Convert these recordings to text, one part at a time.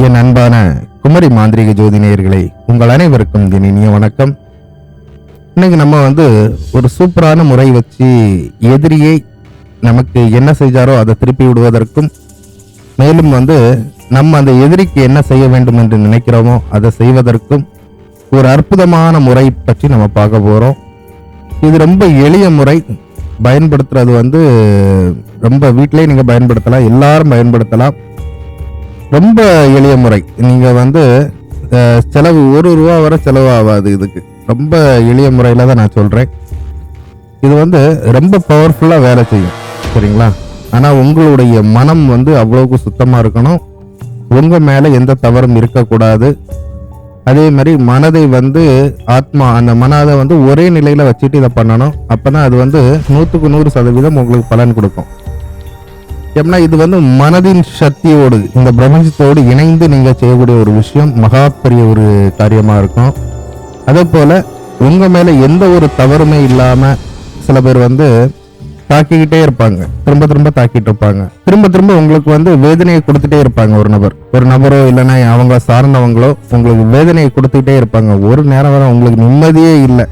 என் அன்பான குமரி மாந்திரிக ஜோதி நேயர்களே, உங்கள் அனைவருக்கும் என் இனிய வணக்கம். இன்னைக்கு நம்ம ஒரு சூப்பரான முறை வச்சு எதிரியை நமக்கு என்ன செஞ்சாரோ அதை திருப்பி விடுவதற்கும், மேலும் நம்ம அந்த எதிரிக்கு என்ன செய்ய வேண்டும் என்று நினைக்கிறோமோ அதை செய்வதற்கும் ஒரு அற்புதமான முறை பற்றி நம்ம பார்க்க போறோம். இது ரொம்ப எளிய முறை. பயன்படுத்துறது ரொம்ப வீட்டிலேயே நீங்க பயன்படுத்தலாம், எல்லாரும் பயன்படுத்தலாம். ரொம்ப எளிய முறை. நீங்க செலவு ₹1 வரை செலவு ஆகாது. இதுக்கு ரொம்ப எளிய முறையில தான் நான் சொல்றேன். இது ரொம்ப பவர்ஃபுல்லா வேலை செய்யும், சரிங்களா? ஆனா உங்களுடைய மனம் அவ்வளவுக்கு சுத்தமா இருக்கணும். உங்க மேல எந்த தவறும் இருக்கக்கூடாது. அதே மாதிரி மனதை ஆத்மா அந்த மனதை ஒரே நிலையில வச்சுட்டு இதை பண்ணணும். அப்பதான் அது 100க்கு 100% உங்களுக்கு பலன் கொடுக்கும். ஏன்னா இது மனதின் சக்தியோடு, இந்த பிரபஞ்சத்தோடு இணைந்து நீங்க செய்யக்கூடிய ஒரு விஷயம், மகா பெரிய ஒரு காரியமா இருக்கும். அதே போல உங்க மேல எந்த ஒரு தவறுமே இல்லாம சில பேர் தாக்கிக்கிட்டே இருப்பாங்க, திரும்ப திரும்ப தாக்கிட்டு இருப்பாங்க, திரும்ப திரும்ப உங்களுக்கு வேதனையை கொடுத்துட்டே இருப்பாங்க. ஒரு நபரோ இல்லைன்னா அவங்க சார்ந்தவங்களோ உங்களுக்கு வேதனையை கொடுத்துக்கிட்டே இருப்பாங்க. ஒரு நேரம் வரை உங்களுக்கு நிம்மதியே இல்லை.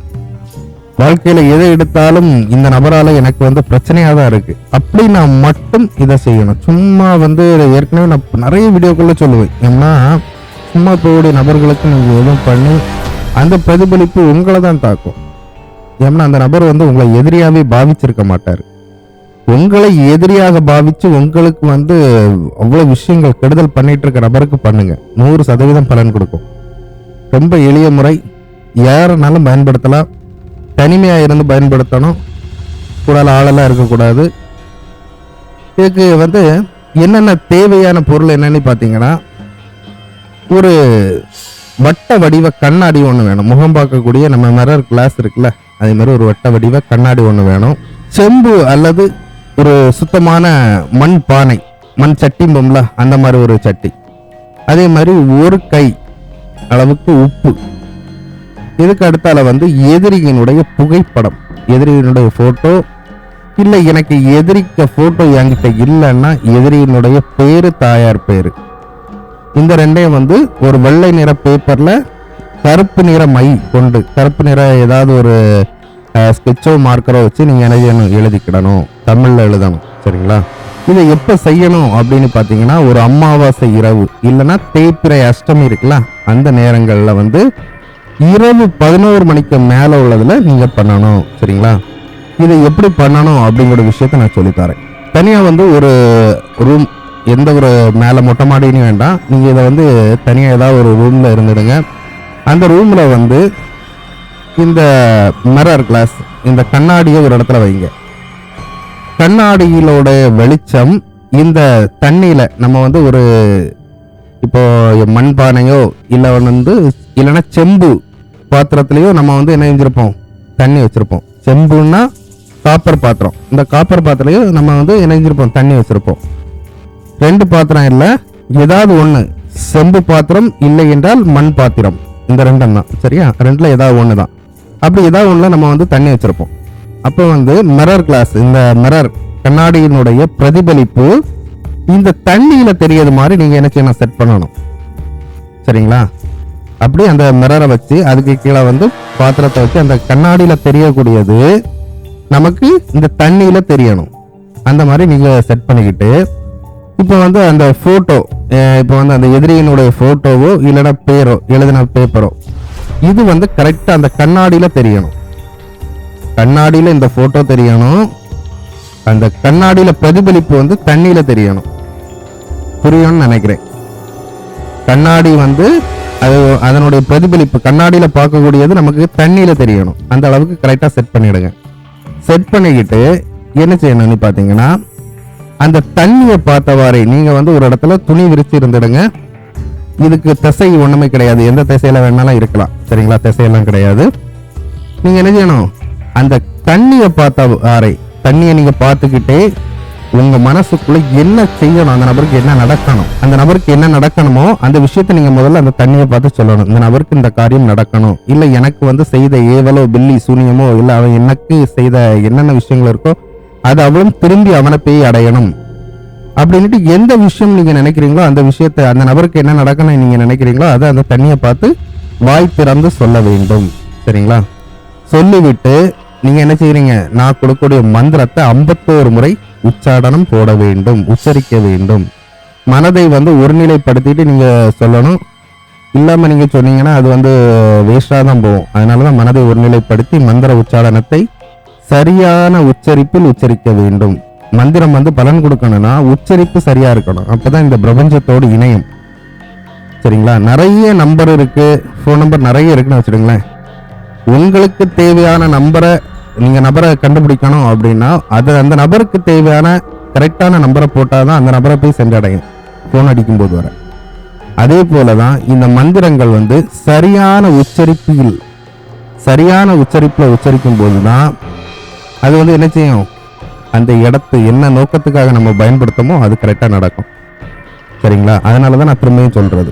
வாழ்க்கையில எதை எடுத்தாலும் இந்த நபரால எனக்கு பிரச்சனையா தான் இருக்கு. அப்படி நான் மட்டும் இதை செய்யணும். சும்மா ஏற்கனவே நான் நிறைய வீடியோக்குள்ள சொல்லுவேன். ஏன்னா சும்மா போகக்கூடிய நபர்களுக்கு நீங்க எதுவும் பண்ணி அந்த பிரதிபலிப்பு உங்களை தான் தாக்கும். ஏன்னா அந்த நபர் உங்களை எதிரியாவே பாவிச்சிருக்க மாட்டாரு. உங்களை எதிரியாக பாவிச்சு உங்களுக்கு அவ்வளவு விஷயங்கள் கெடுதல் பண்ணிட்டு இருக்க நபருக்கு பண்ணுங்க, 100% பலன் கொடுக்கும். ரொம்ப எளிய முறை, யாருனாலும் பயன்படுத்தலாம். தனிமையா இருந்து பயன்படுத்தணும், கூட ஆளெல்லாம் இருக்கக்கூடாது. இதுக்கு என்னென்ன தேவையான பொருள் என்னன்னு பாத்தீங்கன்னா, ஒரு வட்ட வடிவ கண்ணாடி ஒண்ணு வேணும். முகம் பார்க்கக்கூடிய நம்ம மிரர் கிளாஸ் இருக்குல்ல, அதே மாதிரி ஒரு வட்ட வடிவ கண்ணாடி ஒண்ணு வேணும். செம்பு அல்லது ஒரு சுத்தமான மண் பானை, மண் சட்டிம்பம்ல அந்த மாதிரி ஒரு சட்டி. அதே மாதிரி ஒரு கை அளவுக்கு உப்பு. இதுக்கு அடுத்தால எதிரியினுடைய புகைப்படம், எதிரியினுடைய போட்டோ, இல்ல எனக்கு எதிரிக்க போட்டோ என்கிட்ட இல்லைன்னா எதிரியினுடைய பேரு, தாயார் பேரு, இந்த ரெண்டையும் ஒரு வெள்ளை நிற பேப்பர்ல கருப்பு நிற மை கொண்டு, கருப்பு நிற ஏதாவது ஒரு ஸ்கெட்சோ மார்க்கரோ வச்சு நீங்க என்ன எழுதிக்கிடணும், தமிழ்ல எழுதணும், சரிங்களா? இதை எப்ப செய்யணும் அப்படின்னு பாத்தீங்கன்னா, ஒரு அமாவாசை இரவு இல்லைன்னா தேய்பிறை அஷ்டமி இருக்குல்ல, அந்த நேரங்கள்ல இரவு 11 மணிக்கு மேல உள்ளதுல நீங்க பண்ணணும், சரிங்களா? இதை எப்படி பண்ணணும் அப்படிங்கிற விஷயத்த நான் சொல்லித்தரேன். தனியா ஒரு ரூம், எந்த ஒரு மேல மொட்டை மாடின்னு வேண்டாம், நீங்க இதை தனியா ஏதாவது ஒரு ரூம்ல இருந்துடுங்க. அந்த ரூம்ல இந்த மிரர் கிளாஸ், இந்த கண்ணாடியை ஒரு இடத்துல வைங்க. கண்ணாடியிலோட வெளிச்சம் இந்த தண்ணியில நம்ம ஒரு இப்போ மண்பானையோ இல்லைன்னா செம்பு பாத்திரத்திலயோ நம்ம என்ன செஞ்சிருப்போம், தண்ணி வச்சிருப்போம். செம்புன்னா காப்பர் பாத்திரம், இந்த காப்பர் பாத்திரலையோ நம்ம என்ன செஞ்சிருப்போம், தண்ணி வச்சிருப்போம். 2 பாத்திரம் இல்ல, ஏதாவது ஒண்ணு, செம்பு பாத்திரம் இல்லை என்றால் மண் பாத்திரம், இந்த 2 தான், சரியா? 2ல ஏதாவது ஒண்ணு தான். அப்படி ஏதாவது ஒண்ணுல நம்ம தண்ணி வச்சிருப்போம். அப்போ மிரர் கிளாஸ், இந்த மிரர் கண்ணாடியினுடைய பிரதிபலிப்பு இந்த தண்ணியில தெரியாது மாதிரி நீங்க என்ன செய்யணும், செட் பண்ணணும், சரிங்களா? அப்படி அந்த மிரரை வச்சு அதுக்கு கீழே பாத்திரத்தை வச்சு அந்த கண்ணாடியில தெரியக்கூடியது நமக்கு இந்த தண்ணியில தெரியணும். அந்த மாதிரி நீங்க செட் பண்ணிக்கிட்டு, இப்போ அந்த போட்டோ, இப்போ அந்த எதிரியினுடைய போட்டோவோ இல்லைன்னா பேரோ, எழுதின பேப்பரோ, இது கரெக்டா அந்த கண்ணாடியில தெரியணும். கண்ணாடியில இந்த போட்டோ தெரியணும், அந்த கண்ணாடியில பிரதிபலிப்பு தண்ணியில தெரியணும். புரியும்னு நினைக்கிறேன். கண்ணாடி அது அதனுடைய பிரதிபலிப்பு கண்ணாடியில பார்க்கக்கூடியது நமக்கு தண்ணியில தெரியணும். அந்த அளவுக்கு கரெக்டா செட் பண்ணிடுங்க. செட் பண்ணிக்கிட்டு என்ன செய்யணும்னு பாத்தீங்கன்னா, அந்த தண்ணியை பார்த்தவாறே நீங்க ஒரு இடத்துல துணி விரிச்சு இருந்துடுங்க. இதுக்கு திசை ஒண்ணுமே கிடையாது, எந்த திசையில வேணாலும் இருக்கலாம், சரிங்களா? திசையெல்லாம் கிடையாது. நீங்க என்ன செய்யணும், அந்த தண்ணியை பார்த்தவாறே, தண்ணியை நீங்க பார்த்துக்கிட்டே உங்க மனசுக்குள்ள என்ன செய்யணும், அந்த நபருக்கு என்ன நடக்கணும், அந்த நபருக்கு என்ன நடக்கணுமோ அந்த விஷயத்த நீங்க முதல்ல அந்த தண்ணியை பார்த்து சொல்லணும். இந்த நபருக்கு இந்த காரியம் நடக்கணும், இல்ல எனக்கு செய்த ஏவலோ பில்லி சூனியமோ இல்ல அவன் எனக்கு செய்த என்னென்ன விஷயங்கள் இருக்கோ அது அவளும் திரும்பி அவனை போய் அடையணும். அப்படின்ட்டு எந்த விஷயம் நீங்க நினைக்கிறீங்களோ அந்த விஷயத்தை, அந்த நபருக்கு என்ன நடக்கணும்னு நீங்க நினைக்கிறீங்களோ அதை அந்த தண்ணியை பார்த்து வாய் திறந்து சொல்ல வேண்டும். சரிங்களா? சொல்லிவிட்டு நீங்க என்ன செய்றீங்க, நான் கொடுக்கக்கூடிய மந்திரத்தை 51 முறை உச்சாடனம் போட வேண்டும், உச்சரிக்க வேண்டும். மனதை ஒருநிலைப்படுத்திட்டு நீங்க சொல்லணும். இல்லாம நீங்க சொன்னீங்கன்னா அது வேஸ்டா தான் போகும். அதனாலதான் மனதை ஒருநிலைப்படுத்தி மந்திர உச்சாடனத்தை சரியான உச்சரிப்பில் உச்சரிக்க வேண்டும். மந்திரம் பலன் கொடுக்கணும்னா உச்சரிப்பு சரியா இருக்கணும். அப்பதான் இந்த பிரபஞ்சத்தோடு இணையும். சரிங்களா? நிறைய நம்பர் இருக்கு, ஃபோன் நம்பர் நிறைய இருக்குன்னு வச்சுடுங்களேன். உங்களுக்கு தேவையான நபரை கண்டுபிடிக்கணும் அப்படின்னா அது அந்த நபருக்கு தேவையான கரெக்டான நம்பரை போட்டாதான் அந்த நபரை போய் சென்றடையும், போன் அடிக்கும் போது வர. அதே போலதான் இந்த மந்திரங்கள் சரியான உச்சரிப்புல உச்சரிக்கும் போதுதான் அது என்ன செய்யும், அந்த இடத்து என்ன நோக்கத்துக்காக நம்ம பயன்படுத்தமோ அது கரெக்டா நடக்கும். சரிங்களா? அதனாலதான் நான் திரும்பியும் சொல்றது.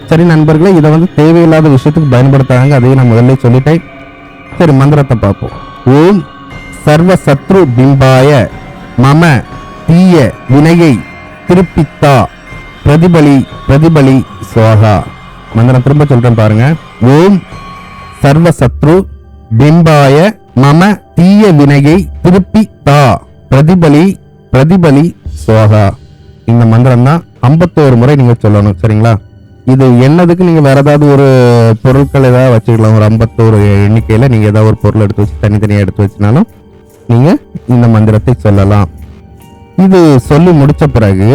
சரி நண்பர்களே, இதை தேவையில்லாத விஷயத்துக்கு பயன்படுத்தாங்க, அதையும் நான் முதல்ல சொல்லிட்டேன். சரி, மந்திரத்தை பார்ப்போம். ஓம் சர்வ சத்ரு பிம்பாய மம தீய வினையை திருப்பித்தா பிரதிபலி சுவாகா. மந்திரம் திரும்ப சொல்றேன் பாருங்க. ஓம் சர்வ சத்ரு பிம்பாய மம தீய வினையை திருப்பித்தா பிரதிபலி சுவாகா. இந்த மந்திரம் தான் 51 முறை நீங்க சொல்லணும். சரிங்களா? இது என்னதுக்கு நீங்க வேற ஏதாவது ஒரு பொருட்கள் ஏதாவது வச்சுக்கலாம். ஒரு 51 எண்ணிக்கையில நீங்க ஏதாவது ஒரு பொருள் எடுத்து வச்சு தனித்தனியா எடுத்து வச்சுனாலும் நீங்க இந்த மந்திரத்தை சொல்லலாம். இது சொல்லி முடிச்ச பிறகு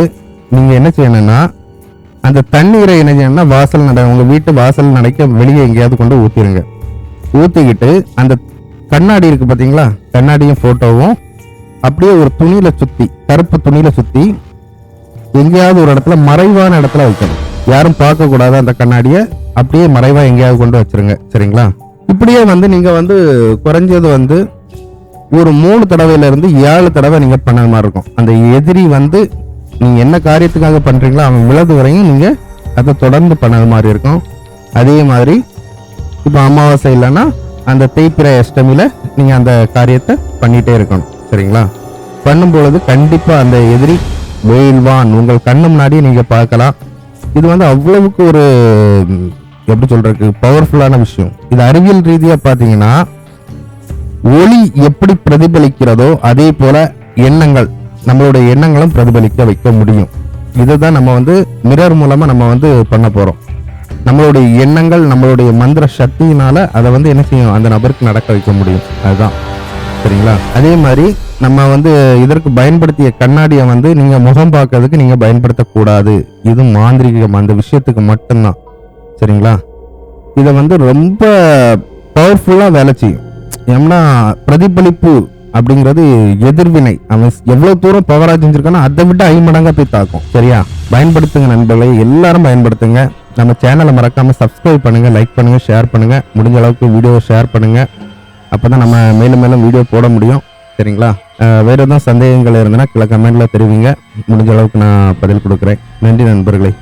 நீங்க என்ன செய்யணும்னா, அந்த தண்ணீரை என்ன செய்யணும்னா உங்க வீட்டு வாசல் நடைக்க வெளியே எங்கேயாவது கொண்டு ஊத்திடுங்க. ஊத்திக்கிட்டு அந்த கண்ணாடி இருக்கு பாத்தீங்களா, கண்ணாடியும் போட்டோவும் அப்படியே ஒரு துணியில சுத்தி, கருப்பு துணியில சுத்தி எங்கேயாவது ஒரு இடத்துல, மறைவான இடத்துல வைக்கணும். யாரும் பார்க்க கூடாது. அந்த கண்ணாடிய அப்படியே மறைவா எங்கேயாவது கொண்டு வச்சிருங்க. சரிங்களா? இப்படியே நீங்க குறைஞ்சது ஒரு 3 தடவையில இருந்து 7 தடவை நீங்க பண்ண மாதிரி இருக்கும். அந்த எதிரி நீங்க என்ன காரியத்துக்காக பண்றீங்களோ அவன் விலது வரையும் நீங்க அதை தொடர்ந்து பண்ணது மாதிரி இருக்கும். அதே மாதிரி இப்ப அமாவாசை இல்லைன்னா அந்த தேய்பிறை அஷ்டமியில நீங்க அந்த காரியத்தை பண்ணிட்டே இருக்கணும். சரிங்களா? பண்ணும் பொழுது கண்டிப்பா அந்த எதிரி வெயில்வான் உங்கள் கண்ணு முன்னாடியே நீங்க பார்க்கலாம். இது அவ்வளவுக்கு ஒரு எப்படி சொல்றதுக்கு பவர்ஃபுல்லான விஷயம். இது அறிவியல் ரீதியா பாத்தீங்கன்னா, ஒளி எப்படி பிரதிபலிக்கிறதோ அதே போல நம்மளுடைய எண்ணங்களும் பிரதிபலிக்க வைக்க முடியும். இதுதான் நம்ம மிரர் மூலமா நம்ம பண்ண போறோம். நம்மளுடைய எண்ணங்கள், நம்மளுடைய மந்திர சக்தியினால அதை என்ன செய்யும், அந்த நபருக்கு நடக்க வைக்க முடியும். அதுதான். சரிங்களா? அதே மாதிரி நம்ம இதற்கு பயன்படுத்திய கண்ணாடியை நீங்க முகம் பார்க்கறதுக்கு நீங்க பயன்படுத்தக்கூடாது. இது மாந்திரிகம், அந்த விஷயத்துக்கு மட்டும்தான். சரிங்களா? இதை ரொம்ப பவர்ஃபுல்லா வேலை செய்யும். ஏன்னா பிரதிபலிப்பு அப்படிங்கிறது எதிர்வினை. அவன் எவ்வளவு தூரம் பவரா செஞ்சிருக்கானோ அதை விட்டு 5 மடங்கா போய் தாக்கும். சரியா? பயன்படுத்துங்க நண்பர்களே, எல்லாரும் பயன்படுத்துங்க. நம்ம சேனலை மறக்காம சப்ஸ்கிரைப் பண்ணுங்க, லைக் பண்ணுங்க, ஷேர் பண்ணுங்க. முடிஞ்ச அளவுக்கு வீடியோவை ஷேர் பண்ணுங்க. அப்பதான் நம்ம மேலும் வீடியோ போட முடியும். சரிங்களா? வேற எதுவும் சந்தேகங்கள் இருந்ததுன்னா கீழே கமெண்ட்ல தெரிவிங்க. முடிஞ்ச அளவுக்கு நான் பதில் கொடுக்குறேன். நன்றி நண்பர்களே.